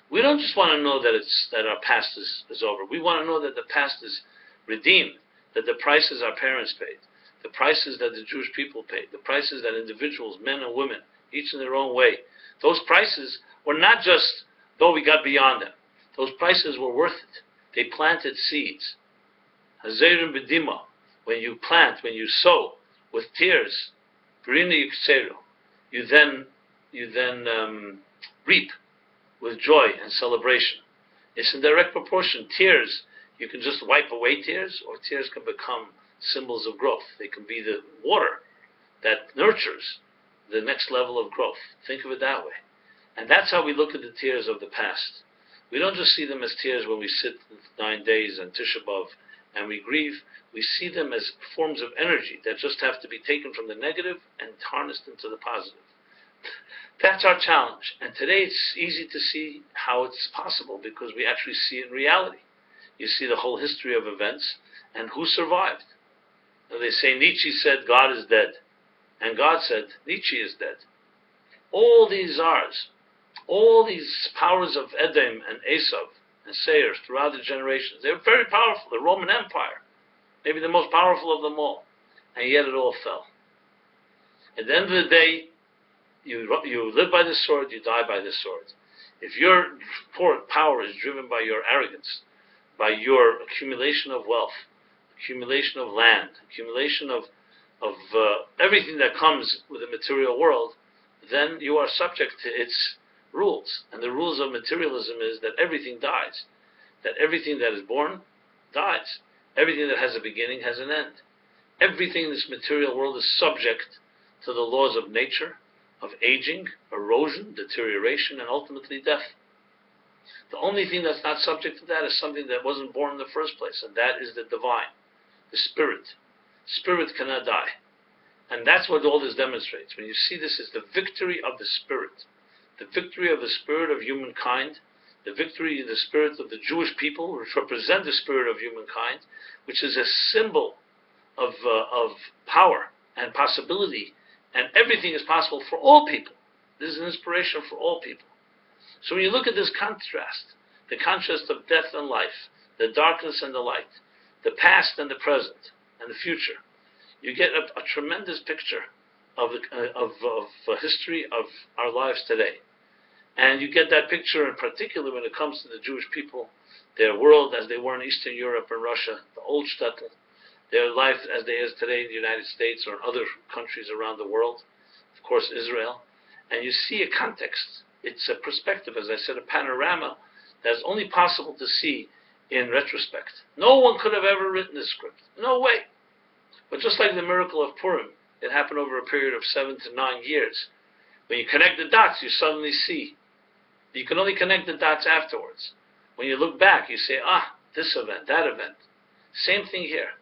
We don't just want to know that our past is over. We want to know that the past is redeemed, that the prices our parents paid, the prices that the Jewish people paid, the prices that individuals, men and women, each in their own way, those prices were not just though we got beyond them. Those prices were worth it. They planted seeds. Hazerim b'dima, when you plant, when you sow with tears, you then reap with joy and celebration. It's in direct proportion. Tears, you can just wipe away tears, or tears can become symbols of growth. They can be the water that nurtures the next level of growth. Think of it that way. And that's how we look at the tears of the past. We don't just see them as tears when we sit 9 days and Tisha B'Av and we grieve. We see them as forms of energy that just have to be taken from the negative and harnessed into the positive. That's our challenge. And today it's easy to see how it's possible because we actually see it in reality. You see the whole history of events and who survived. Now they say Nietzsche said God is dead. And God said Nietzsche is dead. All these czars, all these powers of Edom and Esav and Seir throughout the generations, they were very powerful. The Roman Empire, maybe the most powerful of them all. And yet it all fell. At the end of the day, you live by the sword, you die by the sword. If your power is driven by your arrogance, by your accumulation of wealth, accumulation of land, accumulation of everything that comes with the material world, then you are subject to its rules. And the rules of materialism is that everything dies. That everything that is born dies. Everything that has a beginning has an end. Everything in this material world is subject to the laws of nature, of aging, erosion, deterioration, and ultimately death. The only thing that's not subject to that is something that wasn't born in the first place, and that is the divine, the spirit. Spirit cannot die. And that's what all this demonstrates. When you see this, is the victory of the spirit. The victory of the spirit of humankind, the victory of the spirit of the Jewish people, which represent the spirit of humankind, which is a symbol of power and possibility, and everything is possible for all people. This is an inspiration for all people. So when you look at this contrast, the contrast of death and life, the darkness and the light, the past and the present, and the future, you get a tremendous picture of the history of our lives today. And you get that picture in particular when it comes to the Jewish people, their world as they were in Eastern Europe and Russia, the old shtetl, their life as they is today in the United States or in other countries around the world, of course Israel. And you see a context. It's a perspective, as I said, a panorama that's only possible to see in retrospect. No one could have ever written this script. No way. But just like the miracle of Purim It happened over a period of 7 to 9 years. When you connect the dots, you suddenly see. You can only connect the dots afterwards. When you look back, you say, this event, that event. Same thing here.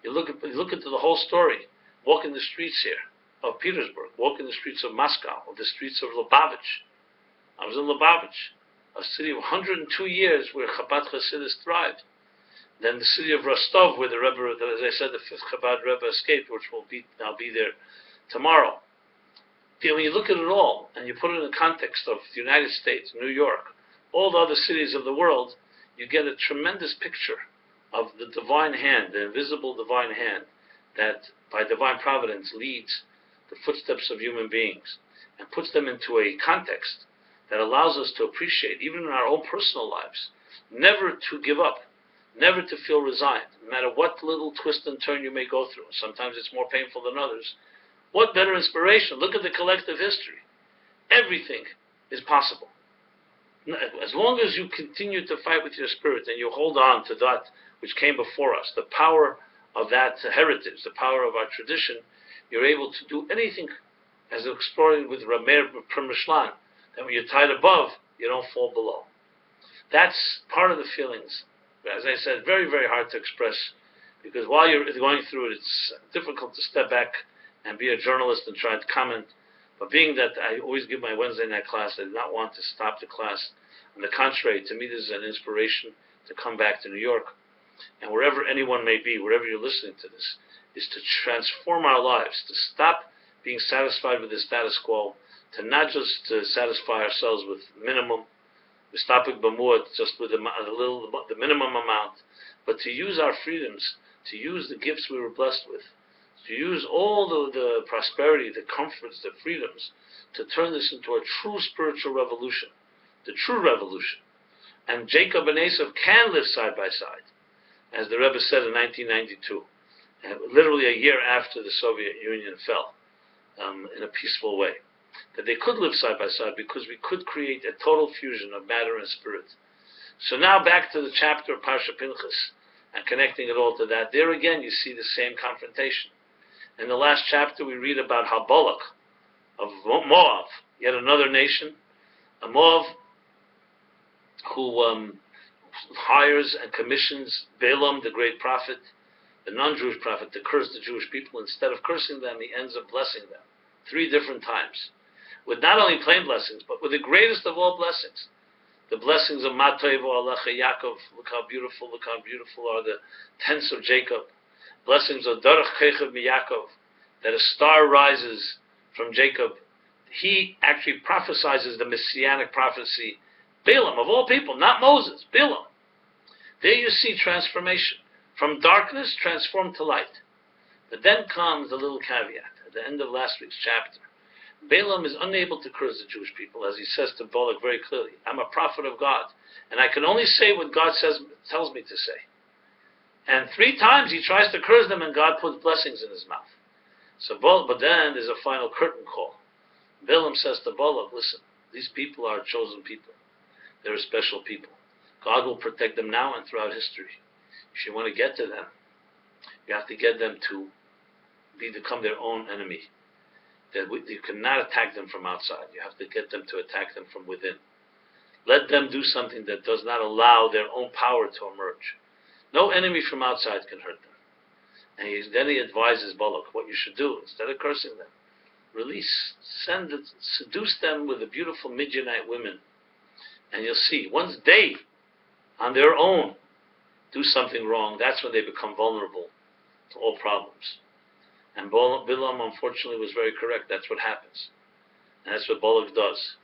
You look into the whole story. Walk in the streets here of Petersburg. Walk in the streets of Moscow, or the streets of Lubavitch. I was in Lubavitch, a city of 102 years where Chabad Hasidus thrived. Then the city of Rostov, where the Rebbe, as I said, the fifth Chabad Rebbe escaped, which will I'll be there tomorrow. When you look at it all, and you put it in the context of the United States, New York, all the other cities of the world, you get a tremendous picture of the divine hand, the invisible divine hand, that by divine providence leads the footsteps of human beings and puts them into a context that allows us to appreciate, even in our own personal lives, never to give up, never to feel resigned, no matter what little twist and turn you may go through. Sometimes it's more painful than others. What better inspiration? Look at the collective history. Everything is possible. As long as you continue to fight with your spirit and you hold on to that which came before us, the power of that heritage, the power of our tradition, you're able to do anything, as explored with Rabbi Primishlan, that when you're tied above, you don't fall below. That's part of the feelings. As I said, very, very hard to express, because while you're going through it, it's difficult to step back and be a journalist and try to comment. But being that I always give my Wednesday night class, I did not want to stop the class. On the contrary, to me this is an inspiration to come back to New York. And wherever anyone may be, wherever you're listening to this, is to transform our lives, to stop being satisfied with the status quo, to not just satisfy ourselves with minimum, just with the minimum amount, but to use our freedoms, to use the gifts we were blessed with, to use all the prosperity, the comforts, the freedoms, to turn this into a true spiritual revolution, the true revolution. And Jacob and Esau can live side by side, as the Rebbe said in 1992, literally a year after the Soviet Union fell, in a peaceful way. That they could live side by side because we could create a total fusion of matter and spirit. So now back to the chapter of Parsha Pinchas, and connecting it all to that. There again you see the same confrontation. In the last chapter we read about how Balak of Moab, yet another nation, a Moab who hires and commissions Balaam, the great prophet, the non-Jewish prophet, to curse the Jewish people. Instead of cursing them, he ends up blessing them 3 different times, with not only plain blessings, but with the greatest of all blessings, the blessings of Matoivo Alecha Yaakov. Look how beautiful are the tents of Jacob. Blessings of Darach Kechav Yaakov, that a star rises from Jacob. He actually prophesizes the messianic prophecy. Balaam, of all people, not Moses, Balaam. There you see transformation. From darkness transformed to light. But then comes the little caveat at the end of last week's chapter. Balaam is unable to curse the Jewish people, as he says to Balak very clearly, I'm a prophet of God, and I can only say what God tells me to say. And 3 times he tries to curse them, and God puts blessings in his mouth. But then there's a final curtain call. Balaam says to Balak, listen, these people are chosen people. They're a special people. God will protect them now and throughout history. If you want to get to them, you have to get them to become their own enemy. That you cannot attack them from outside. You have to get them to attack them from within. Let them do something that does not allow their own power to emerge. No enemy from outside can hurt them. And then he advises Balak what you should do instead of cursing them. Seduce them with the beautiful Midianite women. And you'll see, once they, on their own, do something wrong, that's when they become vulnerable to all problems. And Balaam, unfortunately, was very correct. That's what happens. And that's what Balak does.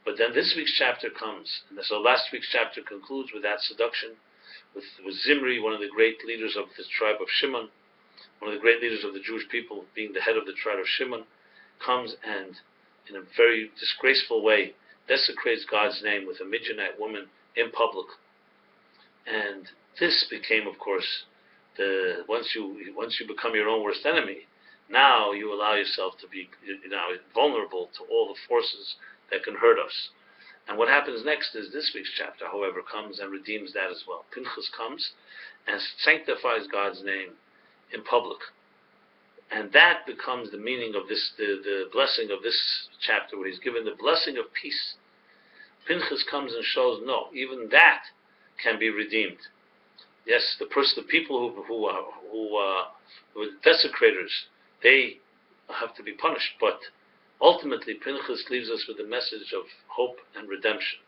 But then this week's chapter comes. And so last week's chapter concludes with that seduction, with Zimri, one of the great leaders of the tribe of Shimon, one of the great leaders of the Jewish people, being the head of the tribe of Shimon, comes and, in a very disgraceful way, desecrates God's name with a Midianite woman in public. And this became, of course, once you become your own worst enemy, now you allow yourself to be vulnerable to all the forces that can hurt us. And what happens next is this week's chapter, however, comes and redeems that as well. Pinchas comes and sanctifies God's name in public. And that becomes the meaning of this, the blessing of this chapter, where he's given the blessing of peace. Pinchas comes and shows, no, even that can be redeemed. Yes, the people who are desecrators, they have to be punished, but ultimately Pinchas leaves us with a message of hope and redemption.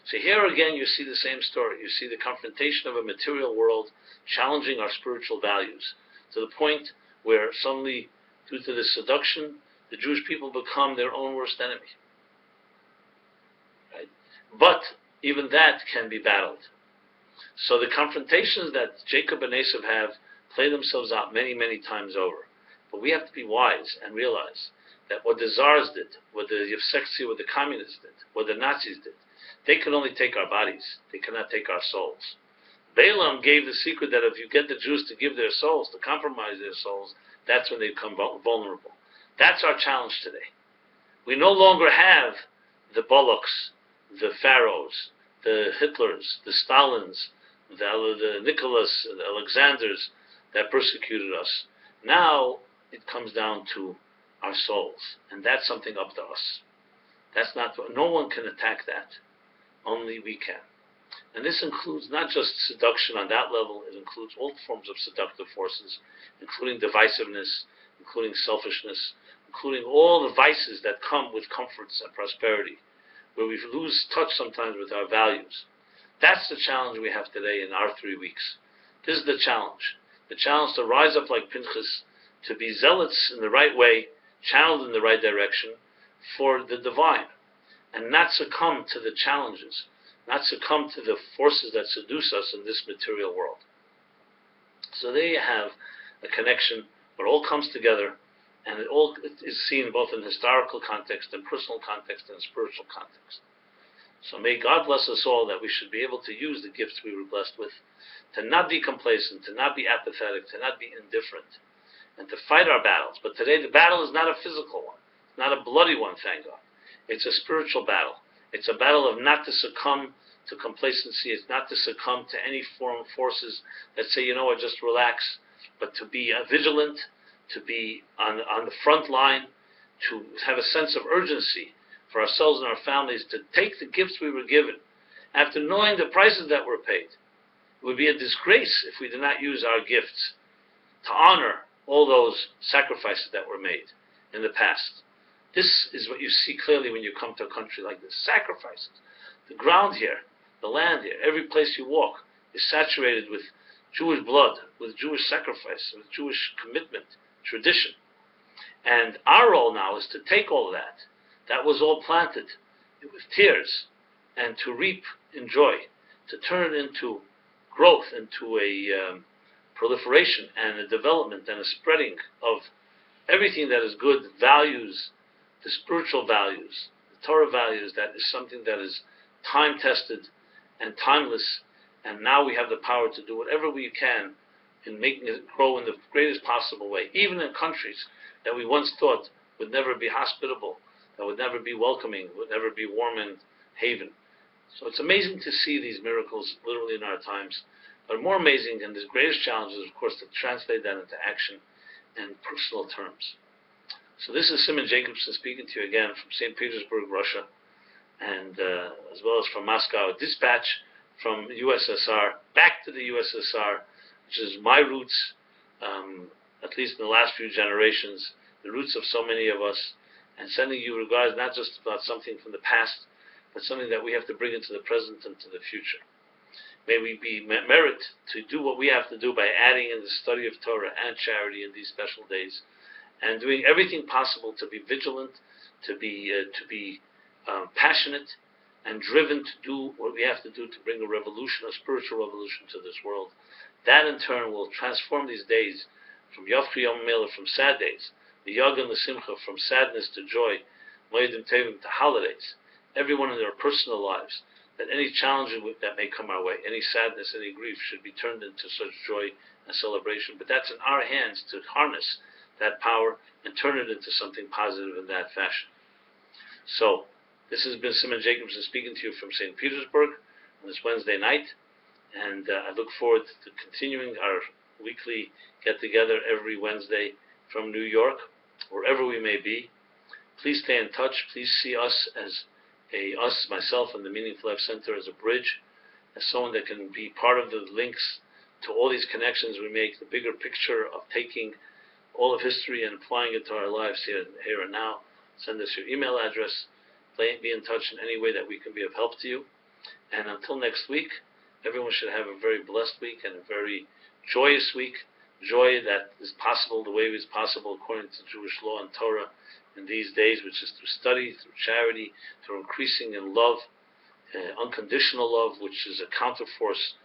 So here again you see the same story. You see the confrontation of a material world challenging our spiritual values, to the point where suddenly, due to this seduction, the Jewish people become their own worst enemy. Right? But even that can be battled. So the confrontations that Jacob and Esav have play themselves out many, many times over. But we have to be wise and realize that what the Tsars did, what the Yevseksy, what the communists did, what the Nazis did, they can only take our bodies. They cannot take our souls. Balaam gave the secret that if you get the Jews to give their souls, to compromise their souls, that's when they become vulnerable. That's our challenge today. We no longer have the Boloks, the Pharaohs, the Hitlers, the Stalins, the Nicholas, the Alexanders that persecuted us. Now it comes down to our souls, and that's something up to us. That's not, no one can attack that. Only we can. And this includes not just seduction on that level, it includes all forms of seductive forces, including divisiveness, including selfishness, including all the vices that come with comforts and prosperity, where we lose touch sometimes with our values. That's the challenge we have today in our 3 weeks. This is the challenge. The challenge to rise up like Pinchas, to be zealots in the right way, channeled in the right direction for the divine, and not succumb to the challenges, not succumb to the forces that seduce us in this material world. So there you have a connection where it all comes together, and it all is seen both in historical context, and personal context, and spiritual context. So may God bless us all that we should be able to use the gifts we were blessed with, to not be complacent, to not be apathetic, to not be indifferent, and to fight our battles. But today the battle is not a physical one, not a bloody one, thank God. It's a spiritual battle. It's a battle of not to succumb to complacency. It's not to succumb to any form of forces that say, you know what, just relax, but to be vigilant, to be on the front line, to have a sense of urgency for ourselves and our families, to take the gifts we were given after knowing the prices that were paid. It would be a disgrace if we did not use our gifts to honor all those sacrifices that were made in the past. This is what you see clearly when you come to a country like this. Sacrifices. The ground here, the land here, every place you walk is saturated with Jewish blood, with Jewish sacrifice, with Jewish commitment, tradition. And our role now is to take all of that was all planted with tears, and to reap in joy, to turn it into growth, into a proliferation and a development and a spreading of everything that is good, values, the spiritual values, the Torah values, that is something that is time-tested and timeless, and now we have the power to do whatever we can in making it grow in the greatest possible way, even in countries that we once thought would never be hospitable, that would never be welcoming, would never be warm and haven. So it's amazing to see these miracles literally in our times. But more amazing, and the greatest challenge is, of course, to translate that into action in personal terms. So this is Simon Jacobson speaking to you again from St. Petersburg, Russia, and as well as from Moscow, a dispatch from USSR, back to the USSR, which is my roots, at least in the last few generations, the roots of so many of us, and sending you regards not just about something from the past, but something that we have to bring into the present and to the future. May we be merit to do what we have to do by adding in the study of Torah and charity in these special days, and doing everything possible to be vigilant, to be passionate, and driven to do what we have to do to bring a revolution, a spiritual revolution to this world. That in turn will transform these days from Yavchi Yom Mela, from sad days, the Yag and the Simcha, from sadness to joy, Moedim Tevim to holidays. Everyone in their personal lives, that any challenge that may come our way, any sadness, any grief, should be turned into such joy and celebration. But that's in our hands to harness that power and turn it into something positive in that fashion. So, this has been Simon Jacobson speaking to you from St. Petersburg on this Wednesday night, and I look forward to continuing our weekly get-together every Wednesday from New York, wherever we may be. Please stay in touch. Please see us as myself and the Meaningful Life Center as a bridge, as someone that can be part of the links to all these connections we make, the bigger picture of taking all of history and applying it to our lives here and now. Send us your email address. Be in touch in any way that we can be of help to you. And until next week, everyone should have a very blessed week and a very joyous week. Joy that is possible the way it is possible according to Jewish law and Torah in these days, which is through study, through charity, through increasing in love, unconditional love, which is a counterforce